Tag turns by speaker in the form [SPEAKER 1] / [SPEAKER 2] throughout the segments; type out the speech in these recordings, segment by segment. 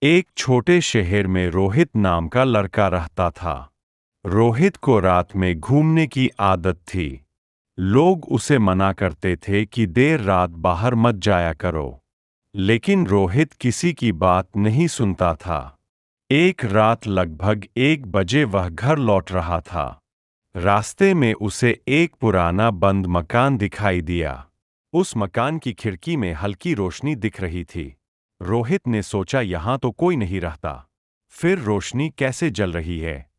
[SPEAKER 1] एक छोटे शहर में रोहित नाम का लड़का रहता था। रोहित को रात में घूमने की आदत थी। लोग उसे मना करते थे कि देर रात बाहर मत जाया करो, लेकिन रोहित किसी की बात नहीं सुनता था। एक रात लगभग 1 बजे वह घर लौट रहा था। रास्ते में उसे एक पुराना बंद मकान दिखाई दिया। उस मकान की खिड़की में हल्की रोशनी दिख रही थी। रोहित ने सोचा यहाँ तो कोई नहीं रहता, फिर रोशनी कैसे जल रही है।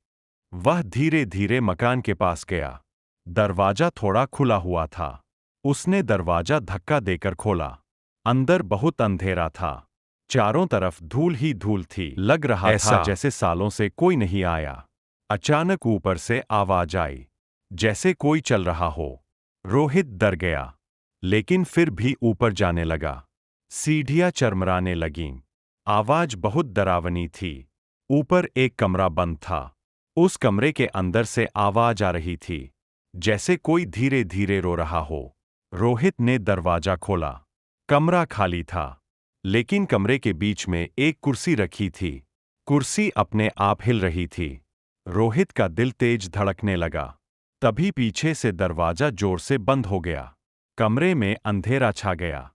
[SPEAKER 1] वह धीरे धीरे मकान के पास गया। दरवाजा थोड़ा खुला हुआ था। उसने दरवाजा धक्का देकर खोला। अंदर बहुत अंधेरा था। चारों तरफ धूल ही धूल थी। लग रहा
[SPEAKER 2] ऐसा
[SPEAKER 1] था जैसे सालों से कोई नहीं आया। अचानक ऊपर से आवाज आई, जैसे कोई चल रहा हो। रोहित डर गया, लेकिन फिर भी ऊपर जाने लगा। सीढ़ियां चरमराने लगीं। आवाज बहुत डरावनी थी। ऊपर एक कमरा बंद था। उस कमरे के अंदर से आवाज आ रही थी, जैसे कोई धीरे धीरे रो रहा हो। रोहित ने दरवाजा खोला। कमरा खाली था, लेकिन कमरे के बीच में एक कुर्सी रखी थी। कुर्सी अपने आप हिल रही थी। रोहित का दिल तेज धड़कने लगा। तभी पीछे से दरवाजा जोर से बंद हो गया। कमरे में अंधेरा छा गया।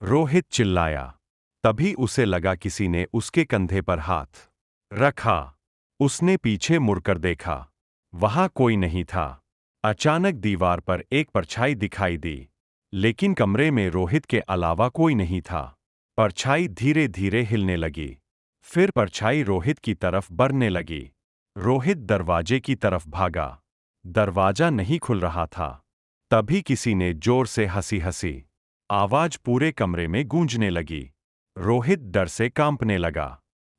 [SPEAKER 1] रोहित चिल्लाया। तभी उसे लगा किसी ने उसके कंधे पर हाथ रखा। उसने पीछे मुड़कर देखा। वहां कोई नहीं था। अचानक दीवार पर एक परछाई दिखाई दी, लेकिन कमरे में रोहित के अलावा कोई नहीं था। परछाई धीरे धीरे हिलने लगी। फिर परछाई रोहित की तरफ बढ़ने लगी। रोहित दरवाजे की तरफ भागा। दरवाजा नहीं खुल रहा था। तभी किसी ने जोर से हंसी आवाज पूरे कमरे में गूंजने लगी। रोहित डर से कांपने लगा।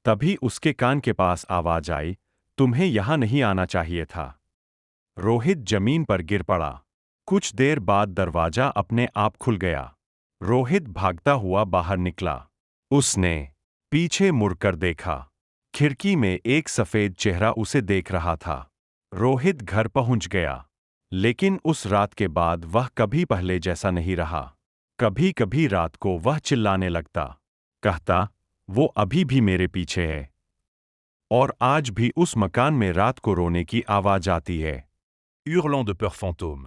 [SPEAKER 1] तभी उसके कान के पास आवाज आई, तुम्हें यहां नहीं आना चाहिए था। रोहित जमीन पर गिर पड़ा। कुछ देर बाद दरवाजा अपने आप खुल गया। रोहित भागता हुआ बाहर निकला। उसने पीछे मुड़कर देखा। खिड़की में एक सफेद चेहरा उसे देख रहा था। रोहित घर पहुंच गया, लेकिन उस रात के बाद वह कभी पहले जैसा नहीं रहा। कभी कभी रात को वह चिल्लाने लगता, कहता, वो अभी भी मेरे पीछे है। और आज भी उस मकान में रात को रोने की आवाज आती है।
[SPEAKER 2] hurlant de peur fantôme.